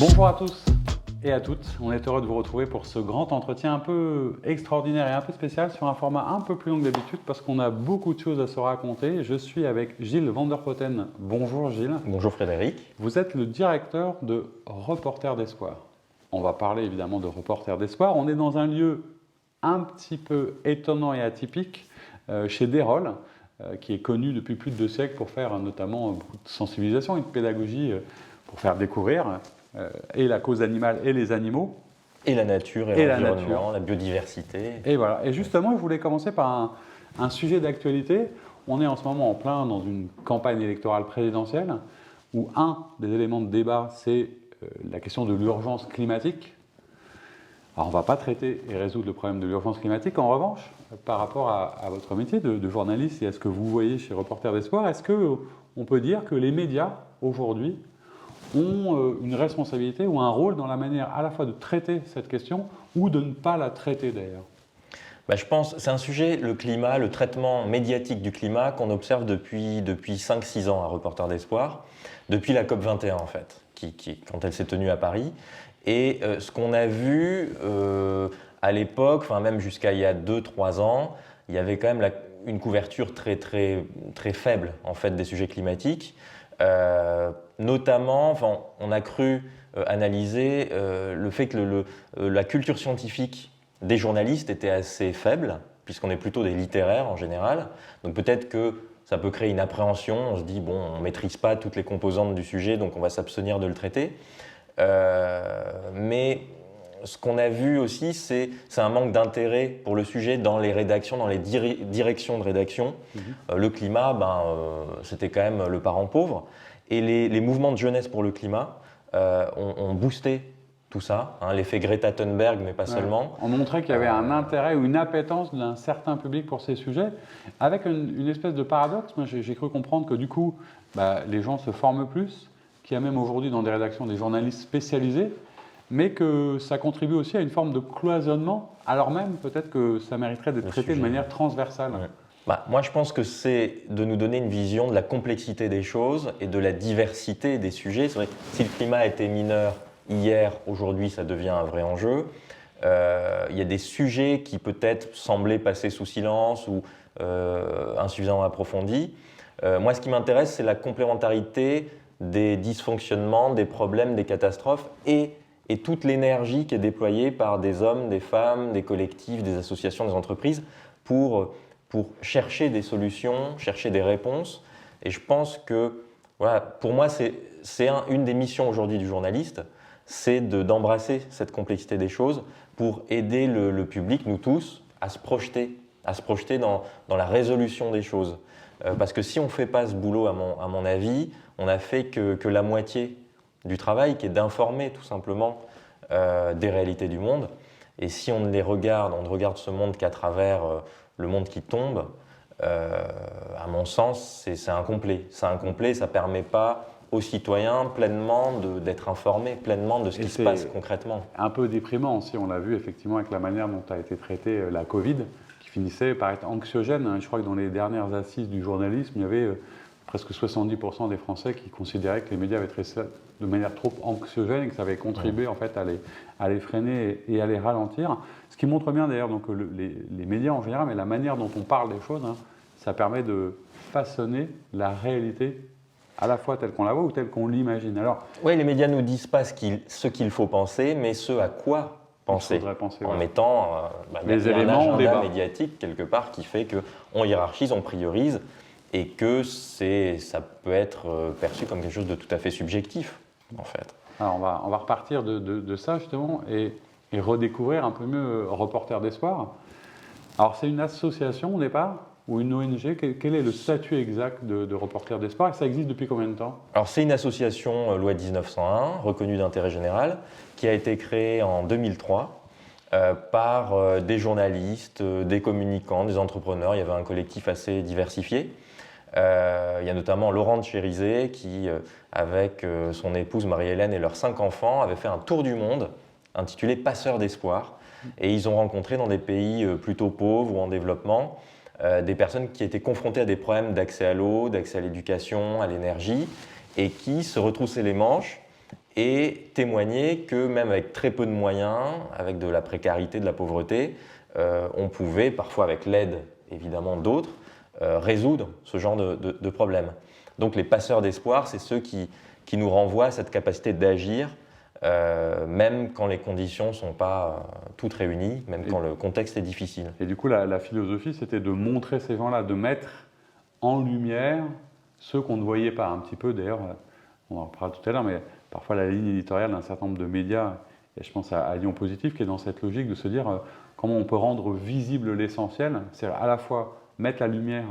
Bonjour à tous et à toutes, on est heureux de vous retrouver pour ce grand entretien un peu extraordinaire et un peu spécial sur un format un peu plus long que d'habitude parce qu'on a beaucoup de choses à se raconter. Je suis avec Gilles Van der Poten. Bonjour Gilles. Bonjour Frédéric. Vous êtes le directeur de Reporters d'Espoir. On va parler évidemment de Reporters d'Espoir. On est dans un lieu un petit peu étonnant et atypique chez Desrolles, qui est connu depuis plus de 2 siècles pour faire notamment beaucoup de sensibilisation et de pédagogie pour faire découvrir et la cause animale et les animaux. Et la nature et l'environnement, la biodiversité. Et voilà. Et justement, je voulais commencer par un sujet d'actualité. On est en ce moment en plein dans une campagne électorale présidentielle où un des éléments de débat, c'est la question de l'urgence climatique. Alors, on ne va pas traiter et résoudre le problème de l'urgence climatique. En revanche, par rapport à votre métier de journaliste et à ce que vous voyez chez Reporters d'Espoir, est-ce qu'on peut dire que les médias, aujourd'hui, ont une responsabilité ou un rôle dans la manière à la fois de traiter cette question ou de ne pas la traiter d'ailleurs? Je pense que c'est un sujet, le climat, le traitement médiatique du climat qu'on observe depuis 5-6 ans à Reporters d'Espoir, depuis la COP21 en fait, quand elle s'est tenue à Paris. Et ce qu'on a vu à l'époque, enfin même jusqu'à il y a 2-3 ans, il y avait quand même une couverture très, très, très faible en fait, des sujets climatiques. Notamment, enfin, on a cru analyser le fait que la culture scientifique des journalistes était assez faible, puisqu'on est plutôt des littéraires en général. Donc peut-être que ça peut créer une appréhension, on se dit, bon, on ne maîtrise pas toutes les composantes du sujet, donc on va s'abstenir de le traiter. Mais ce qu'on a vu aussi, c'est un manque d'intérêt pour le sujet dans les rédactions, dans les directions de rédaction. Le climat, c'était quand même le parent pauvre. Et les mouvements de jeunesse pour le climat ont boosté tout ça, l'effet Greta Thunberg, mais pas seulement. On montrait qu'il y avait un intérêt ou une appétence d'un certain public pour ces sujets, avec une espèce de paradoxe. Moi, j'ai cru comprendre que du coup, les gens se forment plus, qu'il y a même aujourd'hui dans des rédactions des journalistes spécialisés, mais que ça contribue aussi à une forme de cloisonnement, alors même peut-être que ça mériterait d'être traité de manière transversale. Ouais. Moi, je pense que c'est de nous donner une vision de la complexité des choses et de la diversité des sujets. C'est vrai que si le climat était mineur hier, aujourd'hui, ça devient un vrai enjeu. Il y a des sujets qui peut-être semblaient passer sous silence ou insuffisamment approfondis. Moi, ce qui m'intéresse, c'est la complémentarité des dysfonctionnements, des problèmes, des catastrophes et toute l'énergie qui est déployée par des hommes, des femmes, des collectifs, des associations, des entreprises pour chercher des solutions, chercher des réponses. Et je pense que, voilà, pour moi, c'est une des missions aujourd'hui du journaliste, c'est d'embrasser cette complexité des choses pour aider le public, nous tous, à se projeter dans la résolution des choses. Parce que si on ne fait pas ce boulot, à mon avis, on n'a fait que la moitié du travail, qui est d'informer tout simplement des réalités du monde. Et si on ne regarde ce monde qu'à travers le monde qui tombe, à mon sens, c'est incomplet. C'est incomplet, ça ne permet pas aux citoyens pleinement d'être informés pleinement de ce qui se passe concrètement. Un peu déprimant aussi, on l'a vu effectivement avec la manière dont a été traitée la Covid, qui finissait par être anxiogène. Je crois que dans les dernières assises du journalisme, il y avait presque 70% des Français qui considéraient que les médias avaient traité ça de manière trop anxiogène et que ça avait contribué en fait à les freiner et à les ralentir. Ce qui montre bien d'ailleurs donc, les médias en général, mais la manière dont on parle des choses, ça permet de façonner la réalité à la fois telle qu'on la voit ou telle qu'on l'imagine. Alors, oui, les médias ne nous disent pas ce qu'il faut penser, mais ce à quoi penser, en mettant les éléments un agenda médiatique quelque part qui fait qu'on hiérarchise, on priorise et que ça peut être perçu comme quelque chose de tout à fait subjectif en fait. Alors on va repartir de ça justement et redécouvrir un peu mieux Reporters d'Espoir. Alors c'est une association au départ ou une ONG, quel est le statut exact de Reporters d'Espoir et ça existe depuis combien de temps? Alors c'est une association loi 1901, reconnue d'intérêt général, qui a été créée en 2003 par des journalistes, des communicants, des entrepreneurs. Il y avait un collectif assez diversifié. Il y a notamment Laurent de Chérizet qui, avec son épouse Marie-Hélène et leurs 5 enfants, avait fait un tour du monde intitulé Passeurs d'espoir. Et ils ont rencontré dans des pays plutôt pauvres ou en développement des personnes qui étaient confrontées à des problèmes d'accès à l'eau, d'accès à l'éducation, à l'énergie, et qui se retroussaient les manches et témoigner que même avec très peu de moyens, avec de la précarité, de la pauvreté, on pouvait, parfois avec l'aide évidemment d'autres, résoudre ce genre de problème. Donc les passeurs d'espoir, c'est ceux qui nous renvoient à cette capacité d'agir, même quand les conditions ne sont pas toutes réunies, même quand le contexte est difficile. Et du coup, la philosophie, c'était de montrer ces gens-là, de mettre en lumière ceux qu'on ne voyait pas. Un petit peu, d'ailleurs, on en reparlera tout à l'heure, mais parfois la ligne éditoriale d'un certain nombre de médias, et je pense à Lyon Positif, qui est dans cette logique de se dire comment on peut rendre visible l'essentiel, c'est-à-dire à la fois mettre la lumière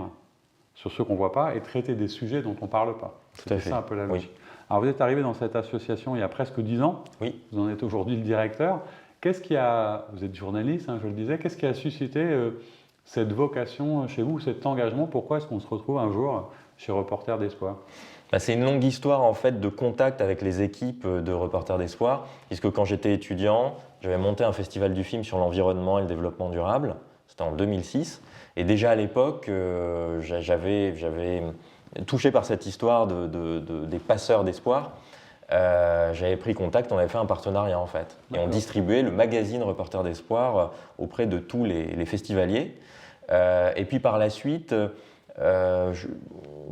sur ceux qu'on ne voit pas et traiter des sujets dont on ne parle pas. C'est ça un peu la logique. Oui. Alors vous êtes arrivé dans cette association il y a presque 10 ans, oui. Vous en êtes aujourd'hui le directeur. Vous êtes journaliste, je le disais, qu'est-ce qui a suscité cette vocation chez vous, cet engagement? Pourquoi est-ce qu'on se retrouve un jour chez Reporters d'Espoir? C'est une longue histoire en fait de contact avec les équipes de Reporters d'Espoir, puisque quand j'étais étudiant, j'avais monté un festival du film sur l'environnement et le développement durable, c'était en 2006, et déjà à l'époque, j'avais touché par cette histoire des passeurs d'espoir. J'avais pris contact, on avait fait un partenariat en fait, et on distribuait le magazine Reporters d'Espoir auprès de tous les festivaliers. Et puis par la suite, je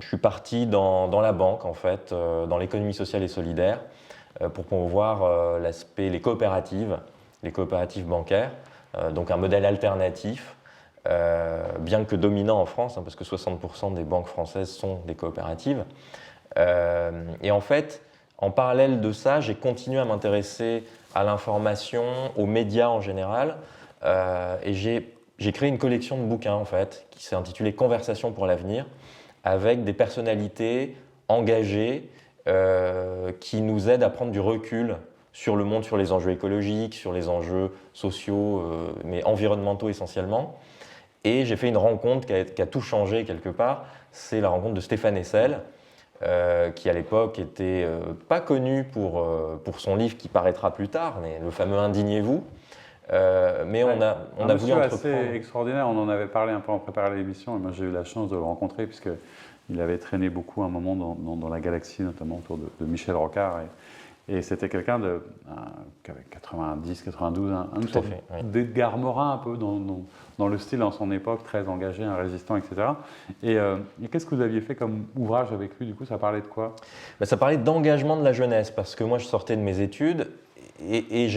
suis parti dans la banque, en fait, dans l'économie sociale et solidaire, pour promouvoir les coopératives bancaires, donc un modèle alternatif, bien que dominant en France, parce que 60% des banques françaises sont des coopératives. Et en fait, en parallèle de ça, j'ai continué à m'intéresser à l'information, aux médias en général, et j'ai créé une collection de bouquins en fait, qui s'est intitulée Conversations pour l'avenir, avec des personnalités engagées qui nous aident à prendre du recul sur le monde, sur les enjeux écologiques, sur les enjeux sociaux, mais environnementaux essentiellement. Et j'ai fait une rencontre qui a tout changé quelque part, c'est la rencontre de Stéphane Hessel, qui à l'époque était pas connu pour son livre qui paraîtra plus tard, mais le fameux Indignez-vous. Mais on a voulu entreprendre. C'est assez extraordinaire, on en avait parlé un peu en préparant l'émission, et moi j'ai eu la chance de le rencontrer, puisqu'il avait traîné beaucoup à un moment dans la galaxie, notamment autour de Michel Rocard. Et c'était quelqu'un qui avait 90, 92, une sorte d'Edgar Morin un peu dans le style en son époque, très engagé, un résistant, etc. Et qu'est-ce que vous aviez fait comme ouvrage avec lui? Du coup, ça parlait de quoi? Ça parlait d'engagement de la jeunesse, parce que moi je sortais de mes études et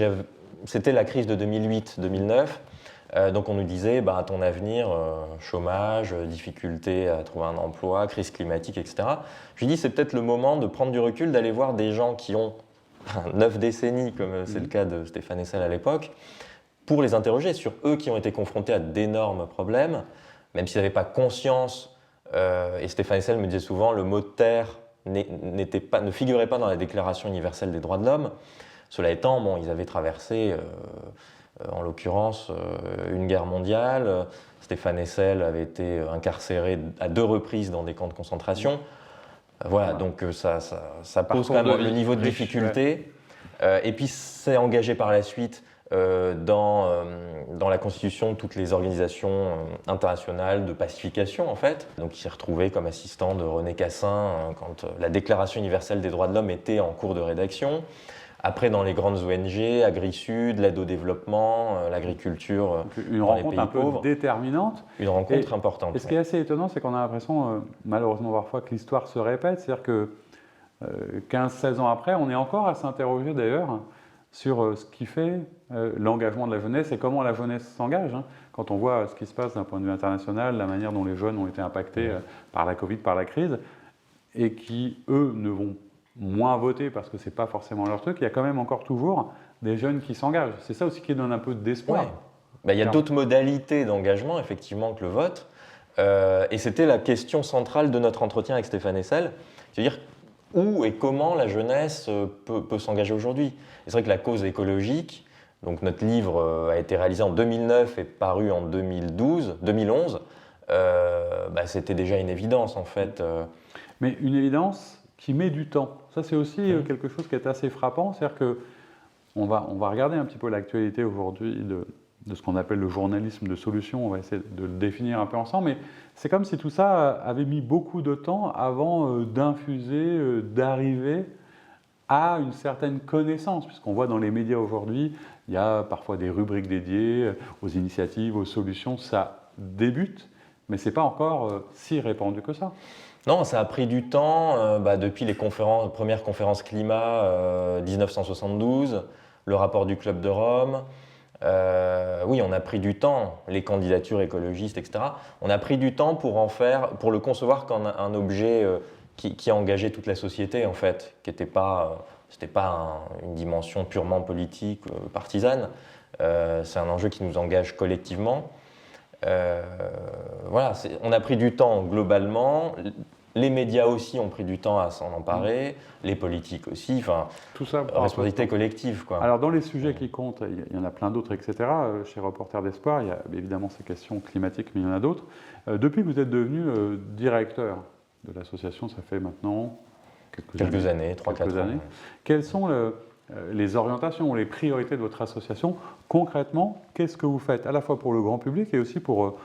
c'était la crise de 2008-2009. Donc on nous disait, à ton avenir, chômage, difficulté à trouver un emploi, crise climatique, etc. Je lui dis, c'est peut-être le moment de prendre du recul, d'aller voir des gens qui ont 9 décennies, comme c'est le cas de Stéphane Hessel à l'époque, pour les interroger sur eux qui ont été confrontés à d'énormes problèmes, même s'ils n'avaient pas conscience, et Stéphane Hessel me disait souvent, le mot « terre » ne figurait pas dans la Déclaration universelle des droits de l'homme. Cela étant, ils avaient traversé, en l'occurrence, une guerre mondiale. Stéphane Hessel avait été incarcéré à 2 reprises dans des camps de concentration. Voilà, donc ça pose quand même le niveau de difficulté. Et puis s'est engagé par la suite dans la constitution de toutes les organisations internationales de pacification, en fait. Donc il s'est retrouvé comme assistant de René Cassin quand la Déclaration universelle des droits de l'homme était en cours de rédaction. Après, dans les grandes ONG, Agri-Sud, l'aide au développement, l'agriculture dans les pays pauvres. Une rencontre un peu déterminante. Une rencontre importante. Et ce qui est assez étonnant, c'est qu'on a l'impression, malheureusement parfois, que l'histoire se répète. C'est-à-dire que 15-16 ans après, on est encore à s'interroger d'ailleurs sur ce qui fait l'engagement de la jeunesse et comment la jeunesse s'engage. Quand on voit ce qui se passe d'un point de vue international, la manière dont les jeunes ont été impactés par la Covid, par la crise, et qui, eux, ne vont moins voter parce que ce n'est pas forcément leur truc, il y a quand même encore toujours des jeunes qui s'engagent. C'est ça aussi qui donne un peu d'espoir. Ouais. Il y a d'autres modalités d'engagement, effectivement, que le vote. Et c'était la question centrale de notre entretien avec Stéphane Hessel, c'est-à-dire où et comment la jeunesse peut s'engager aujourd'hui. C'est vrai que la cause écologique, donc notre livre a été réalisé en 2009 et paru en 2011, c'était déjà une évidence en fait. Mais une évidence qui met du temps. Ça, c'est aussi quelque chose qui est assez frappant. C'est-à-dire qu'on va regarder un petit peu l'actualité aujourd'hui de ce qu'on appelle le journalisme de solution. On va essayer de le définir un peu ensemble. Mais c'est comme si tout ça avait mis beaucoup de temps avant d'infuser, d'arriver a une certaine connaissance, puisqu'on voit dans les médias aujourd'hui, il y a parfois des rubriques dédiées aux initiatives, aux solutions, ça débute, mais ce n'est pas encore si répandu que ça. Non, ça a pris du temps, depuis les premières conférences climat 1972, le rapport du Club de Rome. Oui, on a pris du temps, les candidatures écologistes, etc. On a pris du temps pour le concevoir comme un objet qui engageait toute la société, en fait, qui n'était pas, c'était pas une dimension purement politique, partisane. C'est un enjeu qui nous engage collectivement. Voilà, on a pris du temps globalement. Les médias aussi ont pris du temps à s'en emparer, les politiques aussi, enfin, tout ça, responsabilité collective, quoi. Alors dans les sujets qui comptent, il y en a plein d'autres, etc. Chez Reporters d'Espoir, il y a évidemment ces questions climatiques, mais il y en a d'autres. Depuis que vous êtes devenu directeur de l'association, ça fait maintenant quelques années, 3-4 ans. Quelles sont les orientations ou les priorités de votre association? Concrètement, qu'est-ce que vous faites à la fois pour le grand public et aussi pour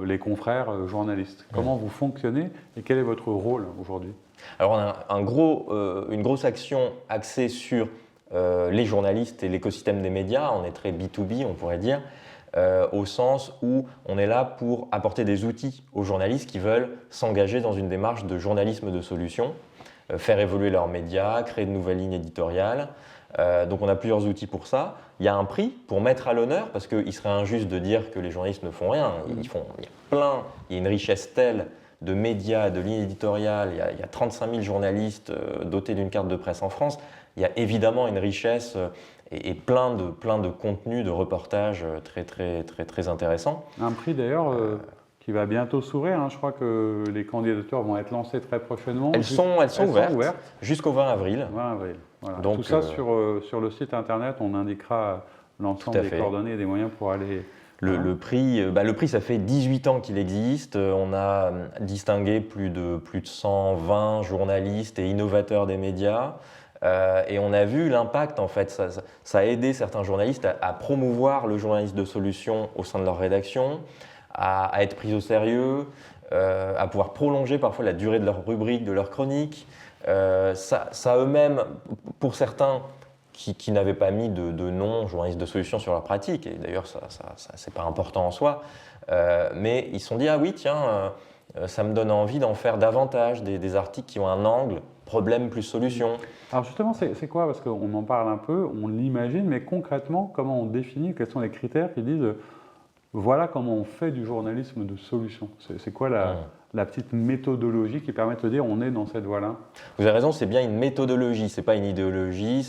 les confrères journalistes? Comment vous fonctionnez et quel est votre rôle aujourd'hui? Alors on a une grosse action axée sur les journalistes et l'écosystème des médias. On est très B2B, on pourrait dire, au sens où on est là pour apporter des outils aux journalistes qui veulent s'engager dans une démarche de journalisme de solution, faire évoluer leurs médias, créer de nouvelles lignes éditoriales. Donc on a plusieurs outils pour ça. Il y a un prix pour mettre à l'honneur, parce qu'il serait injuste de dire que les journalistes ne font rien. Il y a une richesse telle de médias, de lignes éditoriales, il y a 35 000 journalistes dotés d'une carte de presse en France. Il y a évidemment une richesse et plein de contenus, de reportages très intéressants. Un prix d'ailleurs qui va bientôt s'ouvrir. Hein. Je crois que les candidatures vont être lancées très prochainement. Elles sont ouvertes jusqu'au 20 avril. 20 avril. Voilà. Donc, tout ça sur le site internet, on indiquera l'ensemble des coordonnées et des moyens pour aller... Le prix, ça fait 18 ans qu'il existe. On a distingué plus de 120 journalistes et innovateurs des médias. Et on a vu l'impact, en fait. Ça a aidé certains journalistes à promouvoir le journalisme de solution au sein de leur rédaction, à être pris au sérieux, à pouvoir prolonger parfois la durée de leur rubrique, de leur chronique. Ça eux-mêmes, pour certains qui n'avaient pas mis de nom journaliste de solution sur leur pratique, et d'ailleurs c'est pas important en soi, mais ils se sont dit ah oui tiens, ça me donne envie d'en faire davantage, des articles qui ont un angle problème plus solution. Alors justement c'est quoi, parce qu'on en parle un peu, on l'imagine, mais concrètement comment on définit, quels sont les critères qui disent voilà comment on fait du journalisme de solution? C'est quoi la petite méthodologie qui permet de dire on est dans cette voie-là? Vous avez raison, c'est bien une méthodologie, c'est pas une idéologie,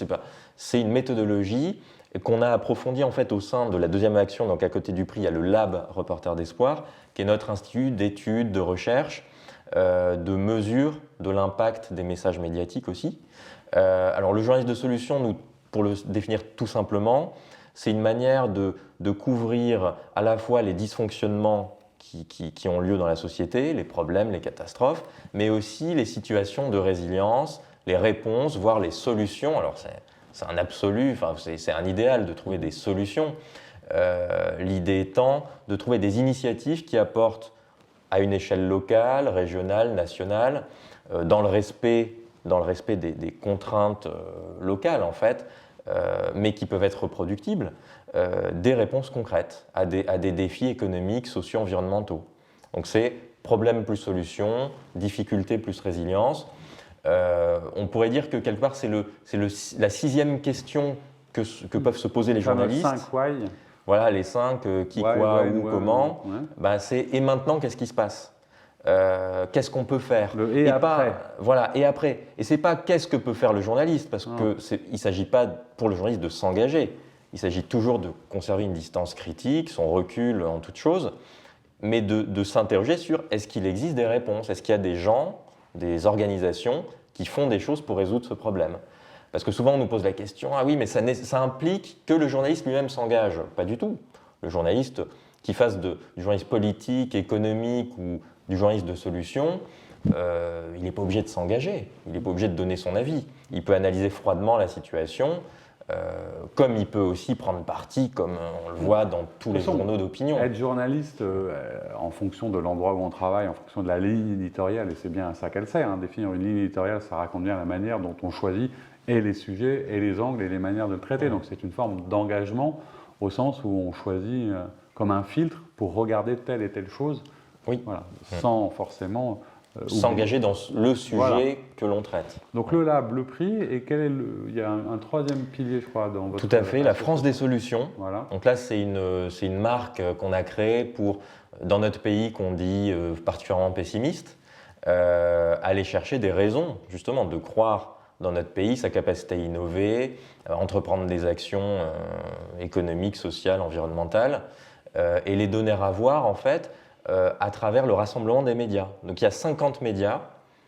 c'est une méthodologie qu'on a approfondie en fait au sein de la deuxième action. Donc à côté du prix, il y a le Lab Reporters d'Espoir, qui est notre institut d'études, de recherche, de mesure de l'impact des messages médiatiques aussi. Alors le journalisme de solution, pour le définir tout simplement, c'est une manière de couvrir à la fois les dysfonctionnements qui ont lieu dans la société, les problèmes, les catastrophes, mais aussi les situations de résilience, les réponses, voire les solutions. Alors c'est un absolu, enfin, c'est un idéal de trouver des solutions. L'idée étant de trouver des initiatives qui apportent à une échelle locale, régionale, nationale, dans le respect des contraintes locales en fait, mais qui peuvent être reproductibles, des réponses concrètes à des défis économiques, sociaux, environnementaux. Donc c'est problème plus solution, difficulté plus résilience. On pourrait dire que quelque part c'est la sixième question que peuvent se poser les journalistes. 5 why. Voilà, les 5 qui, why, quoi, why, où, why, comment. Ouais. Ben, c'est et maintenant qu'est-ce qui se passe? Qu'est-ce qu'on peut faire? Le et après. Voilà, et après. Et c'est pas qu'est-ce que peut faire le journaliste, parce qu'il ne s'agit pas pour le journaliste de s'engager. Il s'agit toujours de conserver une distance critique, son recul en toute chose, mais de s'interroger sur est-ce qu'il existe des réponses? Est-ce qu'il y a des gens, des organisations qui font des choses pour résoudre ce problème? Parce que souvent on nous pose la question, ah oui, mais ça implique que le journaliste lui-même s'engage. Pas du tout. Le journaliste qui fasse du journalisme politique, économique ou du journalisme de solution, il n'est pas obligé de s'engager, il n'est pas obligé de donner son avis. Il peut analyser froidement la situation, comme il peut aussi prendre parti, comme on le voit dans tous les journaux d'opinion. Être journaliste, en fonction de l'endroit où on travaille, en fonction de la ligne éditoriale, et c'est bien ça qu'elle sert, définir une ligne éditoriale, ça raconte bien la manière dont on choisit et les sujets, et les angles, et les manières de le traiter. Donc c'est une forme d'engagement, au sens où on choisit comme un filtre pour regarder telle et telle chose, voilà, sans forcément... s'engager dans le sujet que l'on traite. Donc le lab, le prix, et il y a un troisième pilier, je crois, dans votre... Tout à fait, la France des solutions. Voilà. Donc là, c'est une marque qu'on a créée pour, dans notre pays qu'on dit particulièrement pessimiste, aller chercher des raisons, justement, de croire dans notre pays, sa capacité à innover, entreprendre des actions économiques, sociales, environnementales, et les donner à voir, en fait, à travers le rassemblement des médias. Donc il y a 50 médias,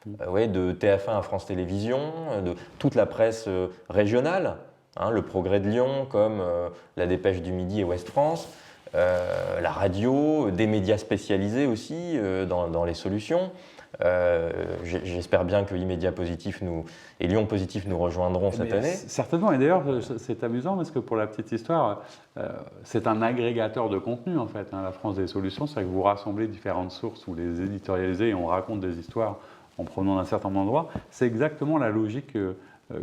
de TF1 à France Télévisions, de toute la presse régionale, le Progrès de Lyon comme la Dépêche du Midi et Ouest France, la radio, des médias spécialisés aussi dans les solutions. J'espère bien que Immédiat Positif et Lyon Positif nous rejoindront cette année. Certainement, et d'ailleurs c'est amusant parce que pour la petite histoire, c'est un agrégateur de contenu en fait, la France des solutions, c'est que vous rassemblez différentes sources, vous les éditorialisez et on raconte des histoires en provenant d'un certain nombre d'endroits. C'est exactement la logique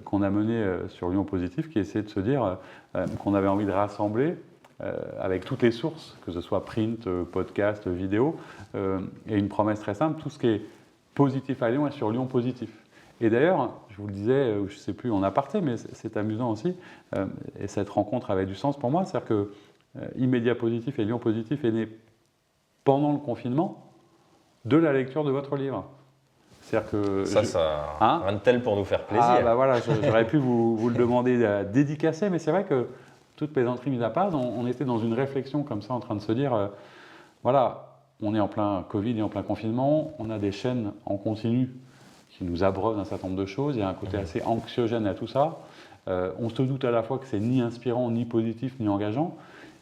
qu'on a menée sur Lyon Positif, qui essayait de se dire qu'on avait envie de rassembler avec toutes les sources, que ce soit print, podcast, vidéo, et une promesse très simple, tout ce qui est positif à Lyon est sur Lyon Positif. Et d'ailleurs, je vous le disais, je ne sais plus en aparté, mais c'est amusant aussi, et cette rencontre avait du sens pour moi, c'est-à-dire que Immédiat Positif et Lyon Positif est né pendant le confinement de la lecture de votre livre. C'est-à-dire que rien de tel pour nous faire plaisir. Voilà, j'aurais pu vous le demander dédicacé, mais c'est vrai que toute plaisanterie mise à part, on était dans une réflexion comme ça en train de se dire, voilà, on est en plein Covid et en plein confinement, on a des chaînes en continu qui nous abreuvent d'un certain nombre de choses, il y a un côté assez anxiogène à tout ça, on se doute à la fois que c'est ni inspirant, ni positif, ni engageant,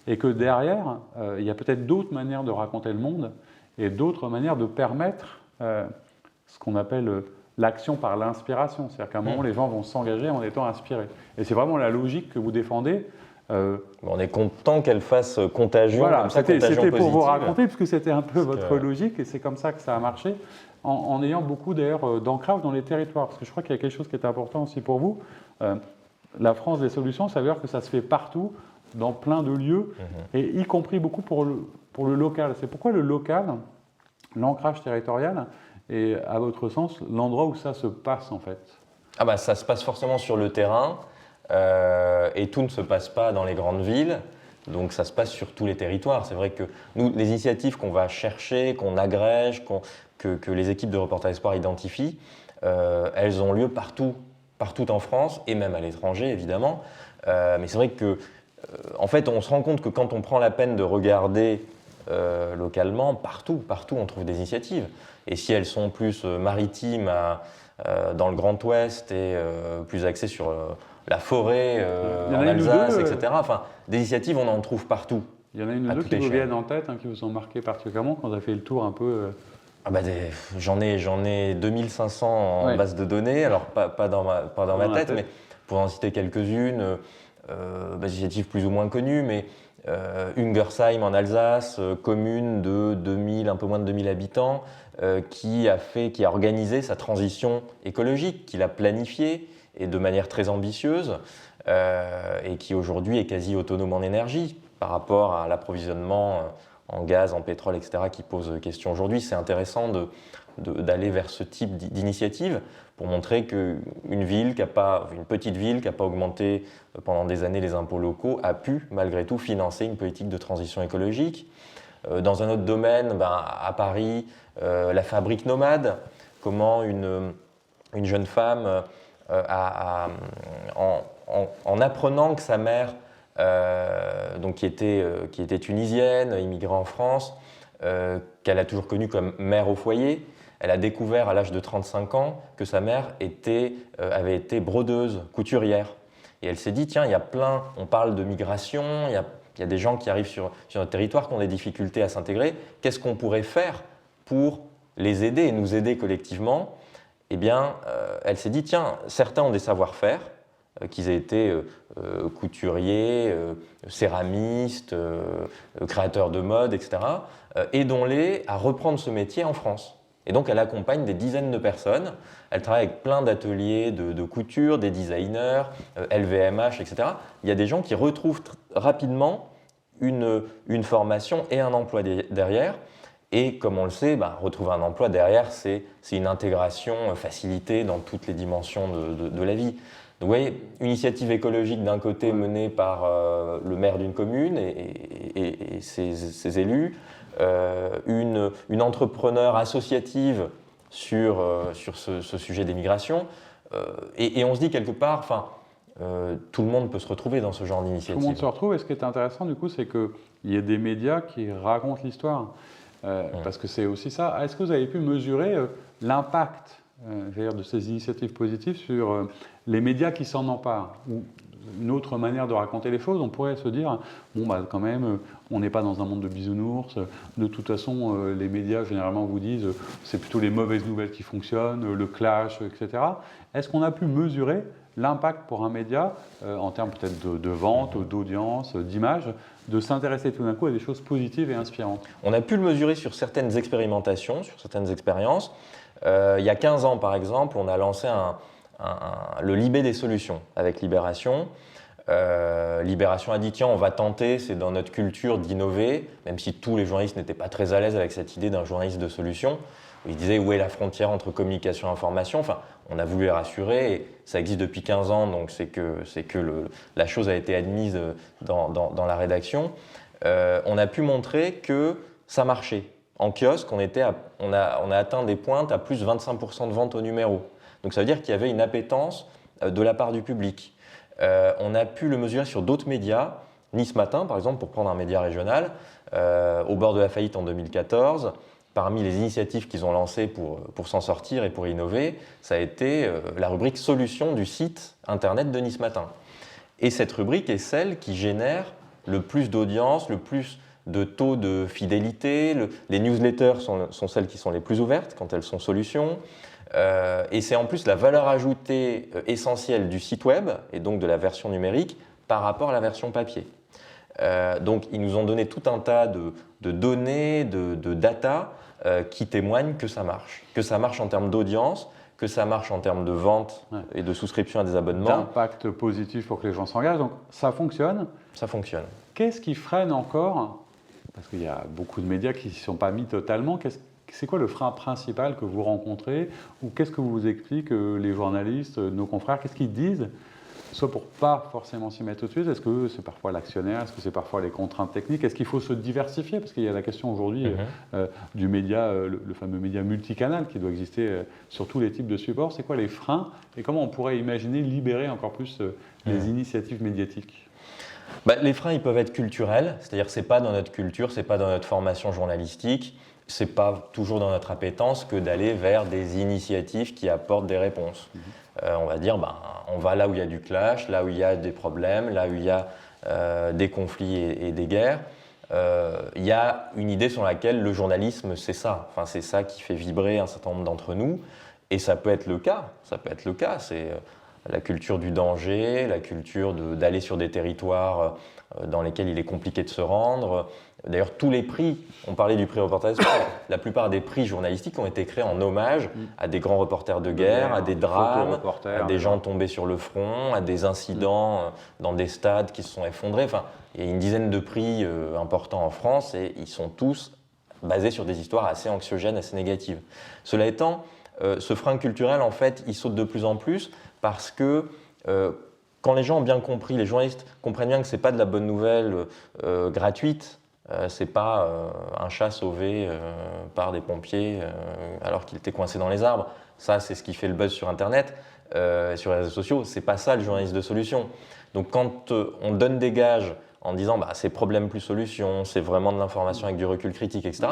et que derrière, il y a peut-être d'autres manières de raconter le monde et d'autres manières de permettre ce qu'on appelle l'action par l'inspiration, c'est-à-dire qu'à un moment, les gens vont s'engager en étant inspirés. Et c'est vraiment la logique que vous défendez. On est content qu'elle fasse contagion, voilà, comme ça, c'était pour vous raconter, puisque c'était un peu votre logique, et c'est comme ça que ça a marché, en ayant beaucoup d'ailleurs d'ancrage dans les territoires, parce que je crois qu'il y a quelque chose qui est important aussi pour vous. La France des solutions, ça veut dire que ça se fait partout, dans plein de lieux, et y compris beaucoup pour le local. C'est pourquoi le local, l'ancrage territorial, est, à votre sens, l'endroit où ça se passe en fait. Ça se passe forcément sur le terrain. Et tout ne se passe pas dans les grandes villes, donc ça se passe sur tous les territoires. C'est vrai que nous, les initiatives qu'on va chercher, qu'on agrège, que les équipes de Reporters Espoir identifient, elles ont lieu partout en France et même à l'étranger évidemment. Mais c'est vrai que, en fait, on se rend compte que quand on prend la peine de regarder localement, partout on trouve des initiatives. Et si elles sont plus maritimes dans le Grand Ouest et plus axées sur la forêt en Alsace, etc. Enfin, des initiatives, on en trouve partout. Il y en a une ou deux qui vous viennent en tête, qui vous ont marqué particulièrement quand vous avez fait le tour un peu J'en ai 2500 en base de données, alors pas dans ma tête, mais pour en citer quelques-unes, des initiatives plus ou moins connues, mais Ungersheim en Alsace, commune de un peu moins de 2000 habitants, qui a organisé sa transition écologique, qui l'a planifiée, et de manière très ambitieuse, et qui aujourd'hui est quasi autonome en énergie par rapport à l'approvisionnement en gaz, en pétrole, etc., qui pose question aujourd'hui. C'est intéressant d'aller vers ce type d'initiative pour montrer qu'une petite ville qui n'a pas augmenté pendant des années les impôts locaux a pu malgré tout financer une politique de transition écologique. Dans un autre domaine, à Paris, la fabrique nomade, comment une jeune femme en apprenant que sa mère, donc qui était tunisienne, immigrée en France, qu'elle a toujours connue comme mère au foyer, elle a découvert à l'âge de 35 ans que sa mère avait été brodeuse, couturière. Et elle s'est dit, tiens, on parle de migration, il y a des gens qui arrivent sur notre territoire qui ont des difficultés à s'intégrer. Qu'est-ce qu'on pourrait faire pour les aider et nous aider collectivement ? Eh bien, elle s'est dit, tiens, certains ont des savoir-faire qu'ils aient été couturiers, céramistes, créateurs de mode, etc. Aidons-les à reprendre ce métier en France. Et donc, elle accompagne des dizaines de personnes. Elle travaille avec plein d'ateliers de couture, des designers, LVMH, etc. Il y a des gens qui retrouvent rapidement une formation et un emploi derrière. Et comme on le sait, retrouver un emploi derrière, c'est une intégration facilitée dans toutes les dimensions de la vie. Donc, vous voyez, une initiative écologique d'un côté menée par le maire d'une commune et ses élus, une entrepreneur associative sur ce sujet des migrations, et on se dit quelque part, tout le monde peut se retrouver dans ce genre d'initiative. Tout le monde se retrouve, et ce qui est intéressant du coup, c'est qu'il y a des médias qui racontent l'histoire, parce que c'est aussi ça. Est-ce que vous avez pu mesurer l'impact de ces initiatives positives sur les médias qui s'en emparent? Ou une autre manière de raconter les choses, on pourrait se dire, quand même, on n'est pas dans un monde de bisounours, de toute façon, les médias généralement vous disent, c'est plutôt les mauvaises nouvelles qui fonctionnent, le clash, etc. Est-ce qu'on a pu mesurer l'impact pour un média, en termes peut-être de vente, d'audience, d'image, de s'intéresser tout d'un coup à des choses positives et inspirantes? On a pu le mesurer sur certaines expérimentations, sur certaines expériences. Il y a 15 ans, par exemple, on a lancé le Libé des solutions avec Libération. Libération a dit, tiens, on va tenter, c'est dans notre culture d'innover, même si tous les journalistes n'étaient pas très à l'aise avec cette idée d'un journaliste de solution. Ils disaient, où est la frontière entre communication et information? On a voulu les rassurer, et ça existe depuis 15 ans, donc c'est que la chose a été admise dans la rédaction. On a pu montrer que ça marchait. En kiosque, on a atteint des pointes à plus de 25% de vente au numéro. Donc ça veut dire qu'il y avait une appétence de la part du public. On a pu le mesurer sur d'autres médias. Nice Matin, par exemple, pour prendre un média régional, au bord de la faillite en 2014, parmi les initiatives qu'ils ont lancées pour s'en sortir et pour innover, ça a été la rubrique Solutions du site internet de Nice Matin. Et cette rubrique est celle qui génère le plus d'audience, le plus de taux de fidélité. Les newsletters sont celles qui sont les plus ouvertes quand elles sont solutions. Et c'est en plus la valeur ajoutée essentielle du site web et donc de la version numérique par rapport à la version papier. Donc ils nous ont donné tout un tas de données, de data qui témoignent que ça marche en termes d'audience, que ça marche en termes de vente et de souscription à des abonnements. D'impact positif pour que les gens s'engagent, donc ça fonctionne. Ça fonctionne. Qu'est-ce qui freine encore? Parce qu'il y a beaucoup de médias qui ne s'y sont pas mis totalement. C'est quoi le frein principal que vous rencontrez? Ou qu'est-ce que vous expliquent les journalistes, nos confrères? Qu'est-ce qu'ils disent? Soit pour pas forcément s'y mettre tout de suite, est-ce que c'est parfois l'actionnaire, est-ce que c'est parfois les contraintes techniques, est-ce qu'il faut se diversifier? Parce qu'il y a la question aujourd'hui du média, le fameux média multicanal qui doit exister sur tous les types de supports. C'est quoi les freins et comment on pourrait imaginer libérer encore plus les initiatives médiatiques? Les freins, ils peuvent être culturels, c'est-à-dire que ce n'est pas dans notre culture, ce n'est pas dans notre formation journalistique, ce n'est pas toujours dans notre appétence que d'aller vers des initiatives qui apportent des réponses. On va dire, on va là où il y a du clash, là où il y a des problèmes, là où il y a des conflits et des guerres. Il y a une idée sur laquelle le journalisme, c'est ça. Enfin, c'est ça qui fait vibrer un certain nombre d'entre nous. Et ça peut être le cas. C'est la culture du danger, la culture d'aller sur des territoires dans lesquels il est compliqué de se rendre. D'ailleurs, tous les prix, on parlait du prix reportage, la plupart des prix journalistiques ont été créés en hommage à des grands reporters de guerre, à des drames, à des gens tombés sur le front, à des incidents dans des stades qui se sont effondrés. Enfin, il y a une dizaine de prix importants en France et ils sont tous basés sur des histoires assez anxiogènes, assez négatives. Cela étant, ce frein culturel, en fait, il saute de plus en plus parce que quand les gens ont bien compris, les journalistes comprennent bien que ce n'est pas de la bonne nouvelle gratuite, c'est pas un chat sauvé par des pompiers alors qu'il était coincé dans les arbres. Ça, c'est ce qui fait le buzz sur Internet, sur les réseaux sociaux. C'est pas ça le journaliste de solution. Donc quand on donne des gages en disant c'est problème plus solution, c'est vraiment de l'information avec du recul critique, etc.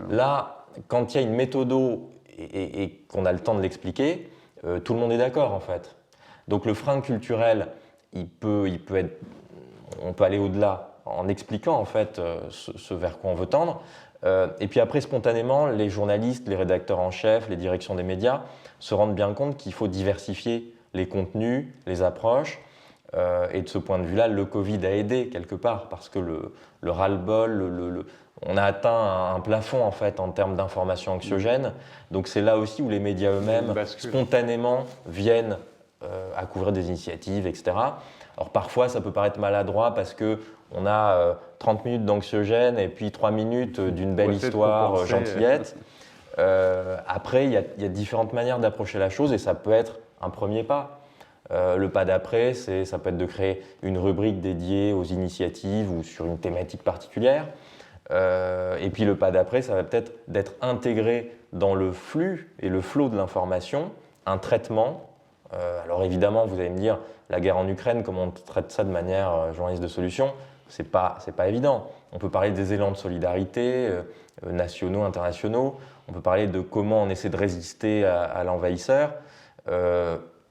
Là, quand il y a une méthodo et qu'on a le temps de l'expliquer, tout le monde est d'accord en fait. Donc le frein culturel, on peut aller au-delà en expliquant en fait ce vers quoi on veut tendre. Et puis après, spontanément, les journalistes, les rédacteurs en chef, les directions des médias se rendent bien compte qu'il faut diversifier les contenus, les approches. Et de ce point de vue-là, le Covid a aidé quelque part, parce que le ras-le-bol, on a atteint un plafond en fait en termes d'informations anxiogènes. Donc c'est là aussi où les médias eux-mêmes, spontanément, viennent à couvrir des initiatives, etc. Alors parfois, ça peut paraître maladroit parce qu'on a 30 minutes d'anxiogène et puis 3 minutes d'une belle histoire gentillette. Après, il y a différentes manières d'approcher la chose et ça peut être un premier pas. Le pas d'après, ça peut être de créer une rubrique dédiée aux initiatives ou sur une thématique particulière. Et puis le pas d'après, ça va peut-être d'être intégré dans le flux et le flot de l'information, un traitement. Alors évidemment, vous allez me dire, la guerre en Ukraine, comment on traite ça de manière journaliste de solution, c'est pas évident. On peut parler des élans de solidarité, nationaux, internationaux. On peut parler de comment on essaie de résister à l'envahisseur.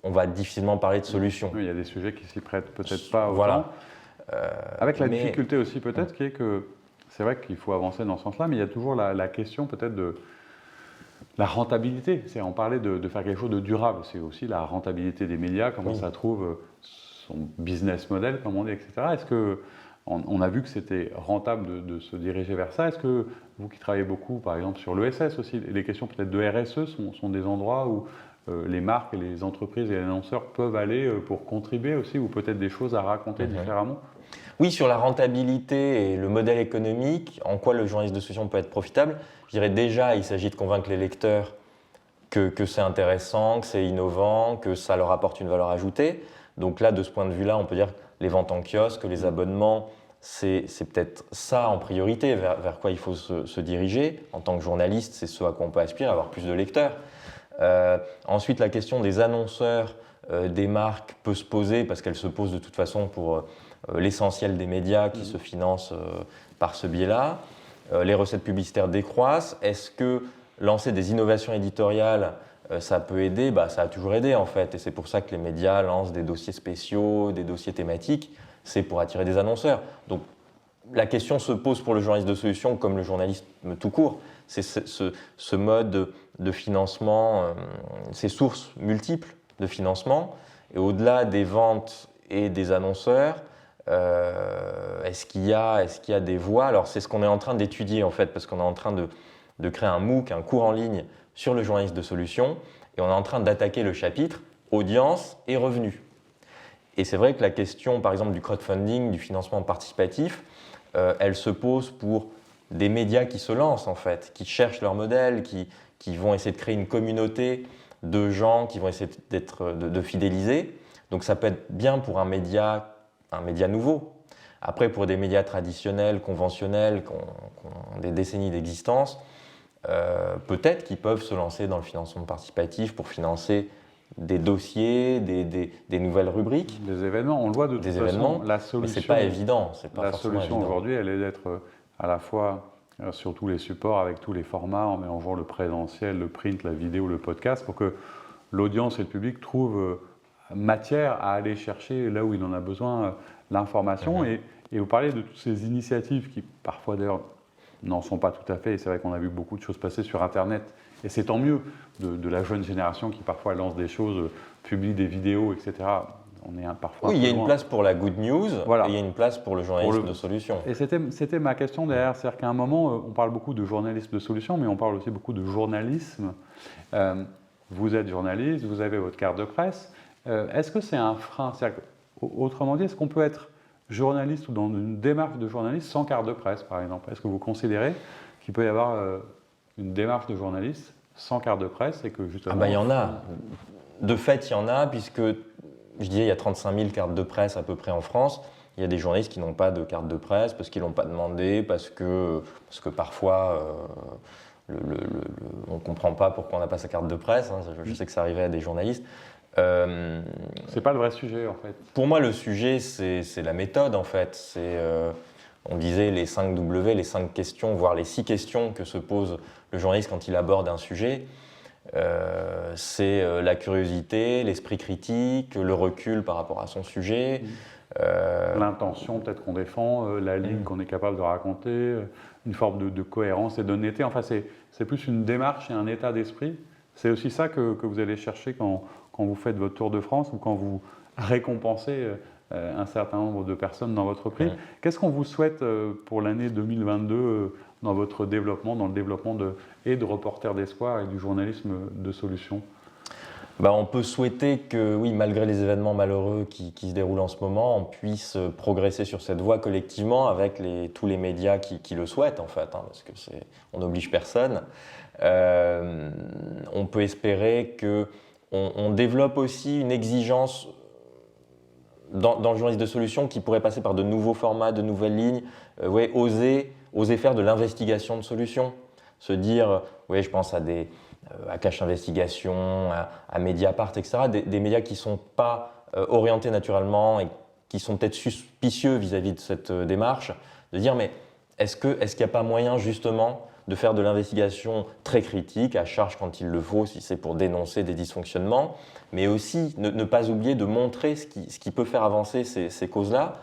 On va difficilement parler de solutions. Oui, il y a des sujets qui s'y prêtent peut-être pas autant. Voilà. Avec la difficulté aussi peut-être qui est que c'est vrai qu'il faut avancer dans ce sens-là, mais il y a toujours la question peut-être de la rentabilité. C'est en parler de faire quelque chose de durable. C'est aussi la rentabilité des médias, comment ça trouve son business model, comme on dit, etc. Est-ce que on a vu que c'était rentable de se diriger vers ça. Est-ce que vous qui travaillez beaucoup, par exemple, sur l'ESS aussi, les questions peut-être de RSE sont des endroits où les marques et les entreprises et les annonceurs peuvent aller pour contribuer aussi, ou peut-être des choses à raconter différemment? Oui, sur la rentabilité et le modèle économique, en quoi le journaliste de solution peut être profitable, je dirais déjà, il s'agit de convaincre les lecteurs que c'est intéressant, que c'est innovant, que ça leur apporte une valeur ajoutée. Donc là, de ce point de vue-là, on peut dire que les ventes en kiosque, les abonnements, c'est peut-être ça en priorité, vers quoi il faut se diriger. En tant que journaliste, c'est ce à quoi on peut aspirer, avoir plus de lecteurs. Ensuite, la question des annonceurs, des marques peut se poser, parce qu'elle se pose de toute façon pour l'essentiel des médias qui se financent par ce biais-là. Les recettes publicitaires décroissent. Est-ce que lancer des innovations éditoriales, ça peut aider? Ça a toujours aidé en fait, et c'est pour ça que les médias lancent des dossiers spéciaux, des dossiers thématiques, c'est pour attirer des annonceurs. Donc la question se pose pour le journaliste de solution comme le journalisme tout court, c'est ce mode de financement, ces sources multiples de financement, et au-delà des ventes et des annonceurs, est-ce qu'il y a des voies? Alors c'est ce qu'on est en train d'étudier en fait, parce qu'on est en train de créer un MOOC, un cours en ligne sur le journalisme de solution, et on est en train d'attaquer le chapitre audience et revenus. Et c'est vrai que la question, par exemple, du crowdfunding, du financement participatif, elle se pose pour des médias qui se lancent en fait, qui cherchent leur modèle, qui vont essayer de créer une communauté de gens qui vont essayer de fidéliser. Donc ça peut être bien pour un média nouveau. Après, pour des médias traditionnels, conventionnels, qui ont des décennies d'existence, peut-être qu'ils peuvent se lancer dans le financement participatif pour financer des dossiers, des nouvelles rubriques. Des événements, on le voit de toute façon. La solution, mais ce n'est pas évident. La solution aujourd'hui, elle est d'être à la fois sur tous les supports, avec tous les formats, en mélangeant le présentiel, le print, la vidéo, le podcast, pour que l'audience et le public trouvent matière à aller chercher là où il en a besoin l'information. Et vous parlez de toutes ces initiatives qui parfois d'ailleurs n'en sont pas tout à fait, et c'est vrai qu'on a vu beaucoup de choses passer sur Internet, et c'est tant mieux, de la jeune génération qui parfois lance des choses, publie des vidéos, etc. On est parfois oui, il y a une place pour la good news, voilà. Et il y a une place pour le journalisme de solution. Et c'était ma question derrière, c'est-à-dire qu'à un moment, on parle beaucoup de journalisme de solution, mais on parle aussi beaucoup de journalisme. Vous êtes journaliste, vous avez votre carte de presse. Est-ce que c'est un frein? Autrement dit, est-ce qu'on peut être journaliste ou dans une démarche de journaliste sans carte de presse, par exemple? Est-ce que vous considérez qu'il peut y avoir une démarche de journaliste sans carte de presse et que justement... il y en a. De fait, il y en a, puisque je disais, il y a 35 000 cartes de presse à peu près en France. Il y a des journalistes qui n'ont pas de carte de presse parce qu'ils ne l'ont pas demandé, parce que parfois on ne comprend pas pourquoi on n'a pas sa carte de presse. Hein. Je sais que ça arrivait à des journalistes. C'est pas le vrai sujet en fait. Pour moi, le sujet, c'est la méthode en fait. On disait les 5 W, les 5 questions, voire les 6 questions que se pose le journaliste quand il aborde un sujet. C'est la curiosité, l'esprit critique, le recul par rapport à son sujet. L'intention peut-être qu'on défend, la ligne qu'on est capable de raconter, une forme de cohérence et d'honnêteté. Enfin, c'est plus une démarche et un état d'esprit. C'est aussi ça que vous allez chercher quand vous faites votre Tour de France ou quand vous récompensez un certain nombre de personnes dans votre prix. Ouais. Qu'est-ce qu'on vous souhaite pour l'année 2022 dans votre développement, dans le développement de Reporters d'Espoir et du journalisme de solution? On peut souhaiter que, oui, malgré les événements malheureux qui se déroulent en ce moment, on puisse progresser sur cette voie collectivement avec tous les médias qui le souhaitent, en fait, hein, parce qu'on n'oblige personne. On peut espérer qu'on développe aussi une exigence dans le journalisme de solution qui pourrait passer par de nouveaux formats, de nouvelles lignes, oser faire de l'investigation de solutions. Se dire, je pense à Cache Investigation, à Mediapart, etc., des médias qui ne sont pas orientés naturellement et qui sont peut-être suspicieux vis-à-vis de cette démarche, de dire mais est-ce qu'il n'y a pas moyen justement de faire de l'investigation très critique, à charge quand il le faut, si c'est pour dénoncer des dysfonctionnements, mais aussi ne pas oublier de montrer ce qui peut faire avancer ces causes-là.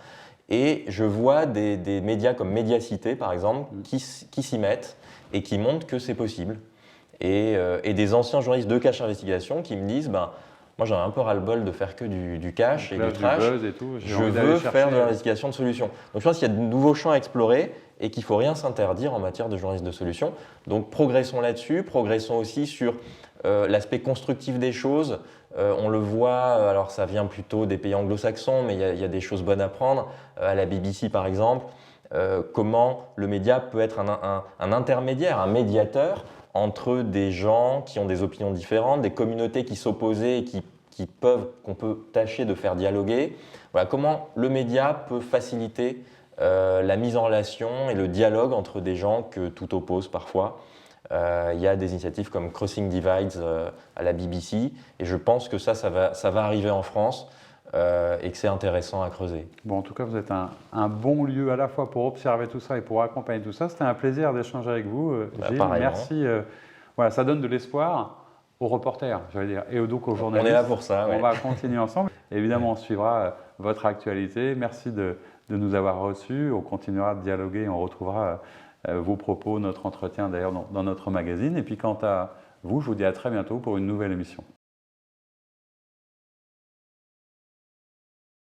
Et je vois des médias comme Mediacité, par exemple, qui s'y mettent et qui montrent que c'est possible. Et des anciens journalistes de Cache Investigation qui me disent moi j'en ai un peu ras-le-bol de faire que du cash et du trash, je veux faire de l'investigation de solutions. Donc je pense qu'il y a de nouveaux champs à explorer et qu'il ne faut rien s'interdire en matière de journalisme de solutions. Donc progressons là-dessus, progressons aussi sur l'aspect constructif des choses. On le voit, alors ça vient plutôt des pays anglo-saxons, mais il y a des choses bonnes à prendre, à la BBC par exemple, comment le média peut être un intermédiaire, un médiateur entre des gens qui ont des opinions différentes, des communautés qui s'opposaient et qu'on peut tâcher de faire dialoguer. Voilà, comment le média peut faciliter la mise en relation et le dialogue entre des gens que tout oppose parfois. Il y a des initiatives comme Crossing Divides à la BBC et je pense que ça va arriver en France et que c'est intéressant à creuser. Bon, en tout cas, vous êtes un bon lieu à la fois pour observer tout ça et pour accompagner tout ça. C'était un plaisir d'échanger avec vous, Gilles. Merci. Voilà, ça donne de l'espoir aux reporters, j'allais dire, et donc aux journalistes. On est là pour ça. On va continuer ensemble. Évidemment, on suivra votre actualité. Merci de nous avoir reçus. On continuera de dialoguer. On retrouvera vos propos, notre entretien d'ailleurs dans notre magazine. Et puis quant à vous, je vous dis à très bientôt pour une nouvelle émission.